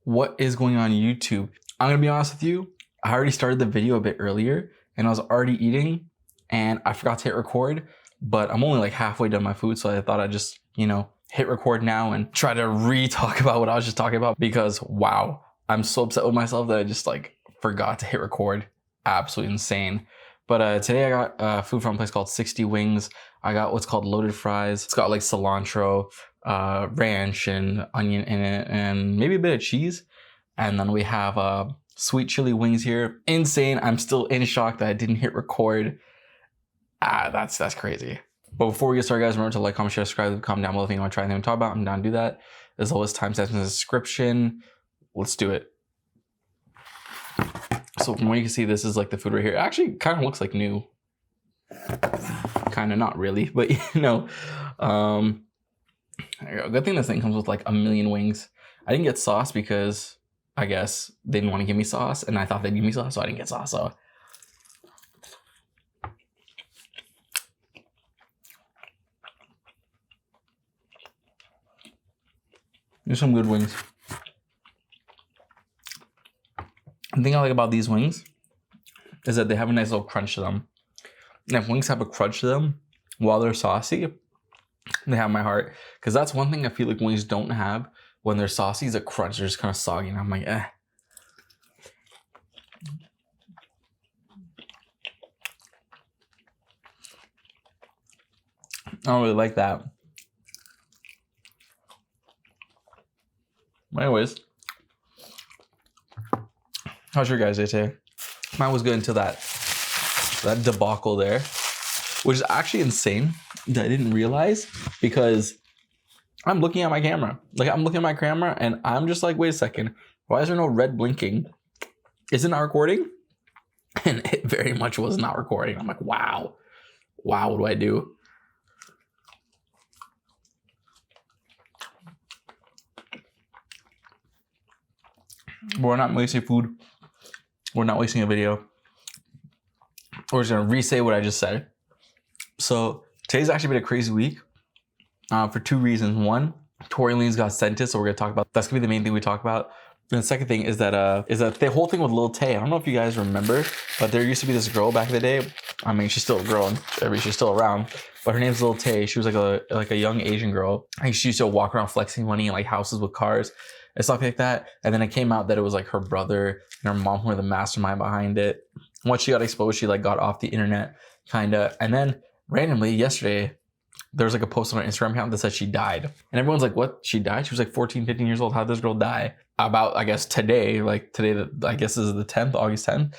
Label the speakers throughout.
Speaker 1: What is going on YouTube? I'm gonna be honest with you, I already started the video a bit earlier and I was already eating and I forgot to hit record, but I'm only like halfway done my food, so I thought I'd just, hit record now and try to re-talk about what I was just talking about, because wow, I'm so upset with myself that I just like forgot to hit record. Absolutely insane. But today I got food from a place called 60 Wings. I got what's called loaded fries. It's got like cilantro, ranch and onion in it, and maybe a bit of cheese. And then we have sweet chili wings here. Insane. I'm still in shock that I didn't hit record. That's crazy. But before we get started, guys, remember to like, comment, share, subscribe, comment down below if you want to try anything to talk about. I'm down to do that. There's always timestamps in the description. Let's do it. So from what you can see, this is like the food right here. It actually kind of looks like new. Kind of, not really, but there you go. Good thing this thing comes with like a million wings. I didn't get sauce because I guess they didn't want to give me sauce, and I thought they'd give me sauce, so I didn't get sauce. So there's some good wings. The thing I like about these wings is that they have a nice little crunch to them. And if wings have a crunch to them while they're saucy, they have my heart. Because that's one thing I feel like wings don't have when they're saucy, is a crunch. They're just kind of soggy, and I'm like, eh. I don't really like that. But anyways, how's your guys' day today? Mine was good until that debacle there, which is actually insane that I didn't realize, because I'm looking at my camera. Like, I'm looking at my camera and I'm just like, wait a second, why is there no red blinking? Is it not recording? And it very much was not recording. I'm like, wow, what do I do? We're not wasting food. We're not wasting a video. We're just gonna re-say what I just said. So today's actually been a crazy week for two reasons. One, Tory Lanez got sentenced, so we're gonna talk about that's gonna be the main thing we talk about. And the second thing is that the whole thing with Lil Tay. I don't know if you guys remember, but there used to be this girl back in the day. I mean, she's still a girl, she's still around, but her name's Lil Tay. She was like a young Asian girl. Like, she used to walk around flexing money in like houses with cars and stuff like that. And then it came out that it was like her brother and her mom who were the mastermind behind it. Once she got exposed, she like got off the internet, kinda. And then randomly yesterday, there was like a post on her Instagram account that said she died. And everyone's like, what? She died? She was like 14, 15 years old. How did this girl die? About, I guess, today, I guess is the 10th, August 10th.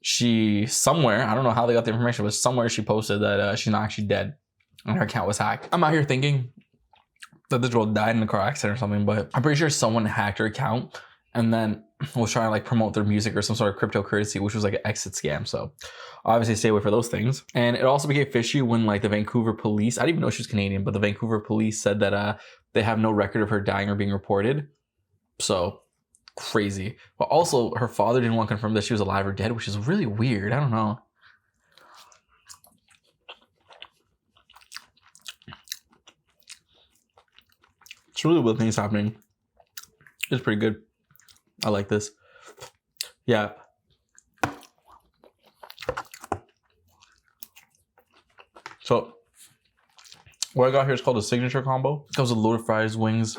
Speaker 1: She, somewhere, I don't know how they got the information, but somewhere she posted that she's not actually dead and her account was hacked. I'm out here thinking that this girl died in a car accident or something, but I'm pretty sure someone hacked her account and then was trying to like promote their music or some sort of cryptocurrency, which was like an exit scam. So obviously stay away for those things. And it also became fishy when like the Vancouver police, I didn't even know she was Canadian, but the Vancouver police said that they have no record of her dying or being reported. So crazy. But also her father didn't want to confirm that she was alive or dead, which is really weird. I don't know. It's really weird things happening. It's pretty good. I like this. Yeah. So what I got here is called a signature combo. It comes with loaded fries, wings,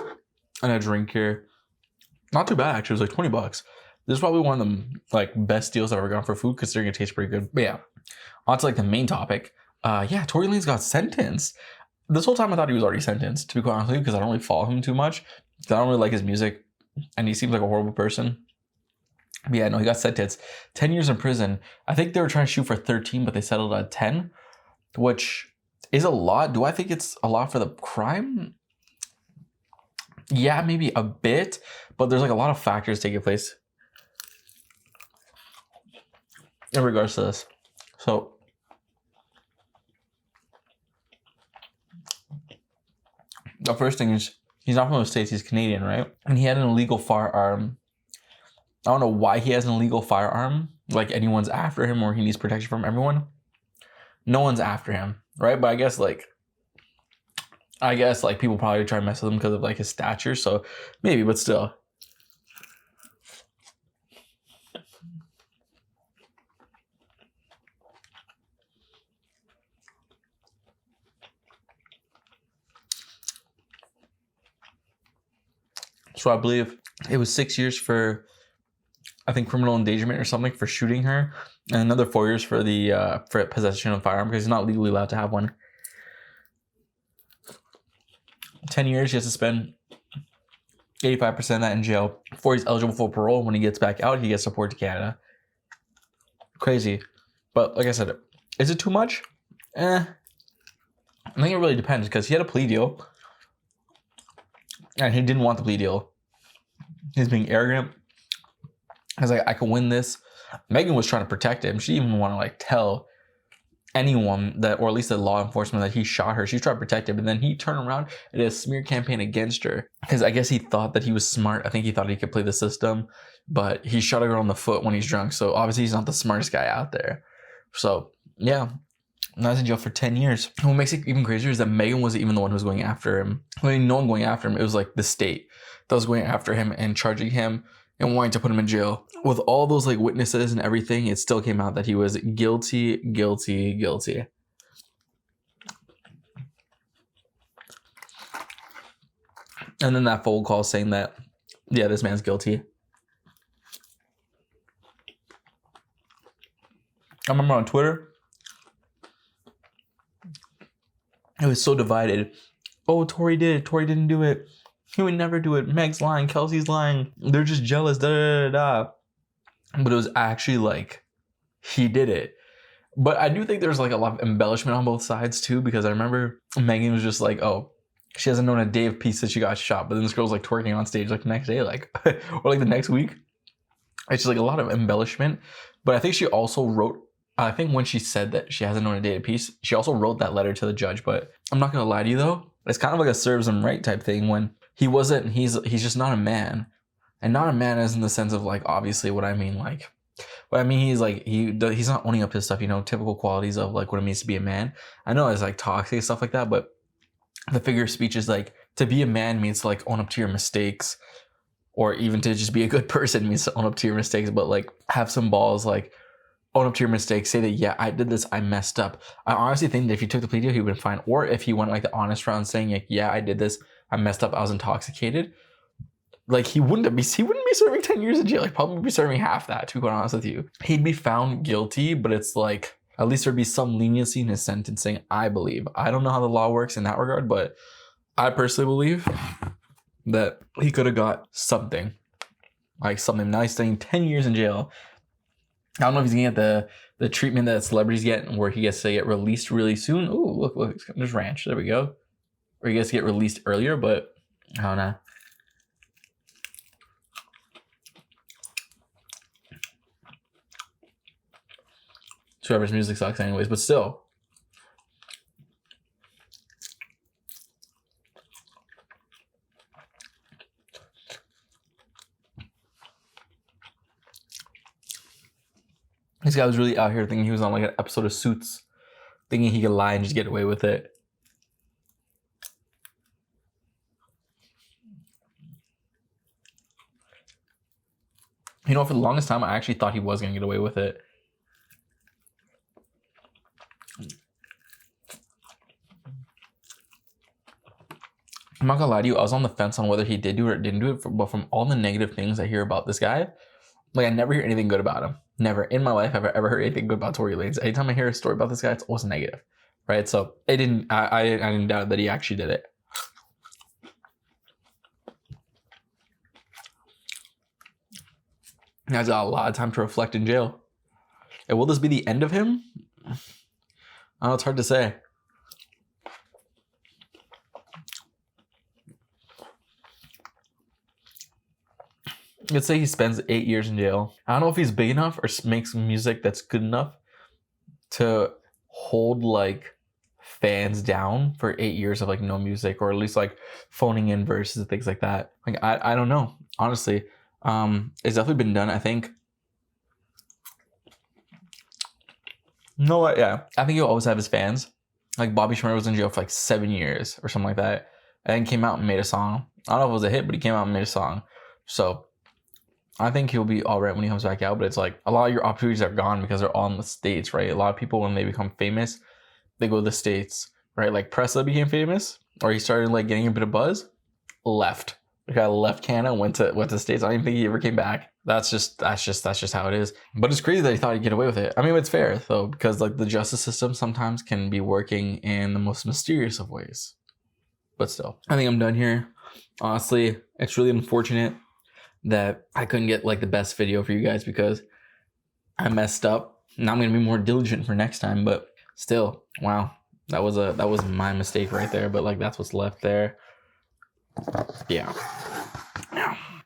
Speaker 1: and a drink here. Not too bad, actually. It was like 20 bucks. This is probably one of the like best deals I've ever gotten for food, considering it tastes pretty good. But yeah, on to like the main topic. Yeah, Tory Lanez got sentenced. This whole time I thought he was already sentenced, to be quite honest with you, because I don't really follow him too much. I don't really like his music, and he seems like a horrible person. But yeah, no, he got sentenced. 10 years in prison. I think they were trying to shoot for 13, but they settled at 10, which is a lot. Do I think it's a lot for the crime? Yeah, maybe a bit, but there's like a lot of factors taking place in regards to this. So the first thing is he's not from the States, he's Canadian, right? And he had an illegal firearm. I don't know why he has an illegal firearm, like anyone's after him or he needs protection from everyone. No one's after him, right? But I guess people probably try to mess with him because of like his stature, so maybe, but still. So I believe it was 6 years for, I think, criminal endangerment or something for shooting her, and another 4 years for the for possession of a firearm because he's not legally allowed to have one. 10 years, he has to spend 85% of that in jail before he's eligible for parole. When he gets back out, he gets deported to Canada. Crazy. But like I said, is it too much? I think it really depends because he had a plea deal and he didn't want the plea deal. He's being arrogant. He's like, I can win this. Megan was trying to protect him. She didn't even want to like tell anyone that, or at least the law enforcement, that he shot her. She was trying to protect him, and then he turned around and did a smear campaign against her because I guess he thought that he was smart. I think he thought he could play the system, but he shot a girl in the foot when he's drunk. So obviously he's not the smartest guy out there. So yeah, now he's in jail for 10 years. And what makes it even crazier is that Megan wasn't even the one who was going after him. I mean, no one going after him. It was like the state that was going after him and charging him and wanting to put him in jail. With all those like witnesses and everything, it still came out that he was guilty. And then that phone call saying that, yeah, this man's guilty. I remember on Twitter, it was so divided. Oh, Tory did it. Tory didn't do it. He would never do it. Meg's lying. Kelsey's lying. They're just jealous. Da da da da. But it was actually like he did it. But I do think there's like a lot of embellishment on both sides too, because I remember Megan was just like, oh, she hasn't known a day of peace since she got shot. But then this girl's like twerking on stage like the next day, like or like the next week. It's just like a lot of embellishment. But I think she also wrote, I think when she said that she hasn't known a day of peace, she also wrote that letter to the judge. But I'm not gonna lie to you though, it's kind of like a serves him right type thing when he wasn't, he's just not a man. And not a man as in the sense of like, obviously what I mean, like, what I mean, he's like, he's not owning up to stuff, you know, typical qualities of like what it means to be a man. I know it's like toxic and stuff like that, but the figure of speech is like, to be a man means to like own up to your mistakes, or even to just be a good person means to own up to your mistakes, but like have some balls, like own up to your mistakes, say that, yeah, I did this, I messed up. I honestly think that if he took the plea deal, he would have been fine. Or if he went like the honest route saying like, yeah, I did this, I messed up, I was intoxicated. Like he wouldn't be serving 10 years in jail. He'd probably be serving half that, to be quite honest with you. He'd be found guilty, but it's like, at least there'd be some leniency in his sentencing, I believe. I don't know how the law works in that regard, but I personally believe that he could have got something. Like something. Now he's staying 10 years in jail. I don't know if he's gonna get the treatment that celebrities get, where he gets to get released really soon. Ooh, look, there's ranch. There we go. Or he gets to get released earlier, but I don't know. Trevor's music sucks anyways, but still. This guy was really out here thinking he was on like an episode of Suits, thinking he could lie and just get away with it. You know, for the longest time, I actually thought he was going to get away with it. I'm not gonna lie to you, I was on the fence on whether he did do it or didn't do it, but from all the negative things I hear about this guy, like I never hear anything good about him. Never in my life have I ever heard anything good about Tory Lanez. Anytime I hear a story about this guy, it's always negative, right? So I didn't doubt that he actually did it. He has got a lot of time to reflect in jail. And will this be the end of him? I don't know, it's hard to say. Let's say he spends 8 years in jail. I don't know if he's big enough or makes music that's good enough to hold like fans down for 8 years of like no music, or at least like phoning in verses and things like that. Like I don't know, honestly. It's definitely been done, I think. You know what? Yeah, I think he'll always have his fans. Like Bobby Shmurda was in jail for like 7 years or something like that, and then came out and made a song. I don't know if it was a hit, but he came out and made a song. So I think he'll be all right when he comes back out, but it's like a lot of your opportunities are gone because they're all in the States, right? A lot of people, when they become famous, they go to the States, right? Like Pressa became famous, or he started like getting a bit of buzz, left. The guy left Canada, went to the States. I don't even think he ever came back. That's just how it is. But it's crazy that he thought he'd get away with it. I mean, it's fair though, because like the justice system sometimes can be working in the most mysterious of ways. But still, I think I'm done here. Honestly, it's really unfortunate that I couldn't get like the best video for you guys because I messed up. Now I'm gonna be more diligent for next time. But still, wow, that was my mistake right there. But like that's what's left there. Yeah.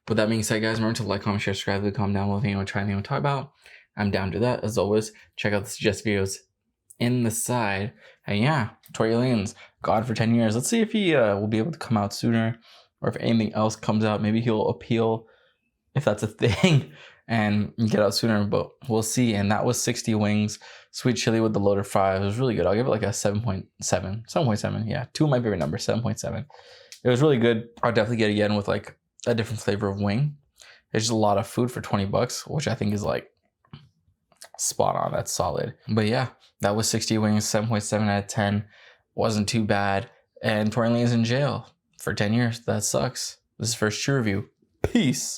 Speaker 1: With that being said, guys, remember to like, comment, share, subscribe, leave a comment down below if you want to try anything I want to talk about. I'm down to that. As always, check out the suggest videos in the side. And yeah, Tory Lanez, God for 10 years. Let's see if he will be able to come out sooner, or if anything else comes out. Maybe he'll appeal, if that's a thing, and get out sooner. But we'll see. And that was 60 Wings, sweet chili with the loaded fries. It was really good. I'll give it like a 7.7. 7.7. Yeah, 2 of my favorite numbers. 7.7. It was really good. I'll definitely get it again with like a different flavor of wing. It's just a lot of food for 20 bucks, which I think is like spot on. That's solid. But yeah, that was 60 Wings, 7.7 out of 10. Wasn't too bad. And Tory Lanez in jail for 10 years. That sucks. This is first true review. Peace.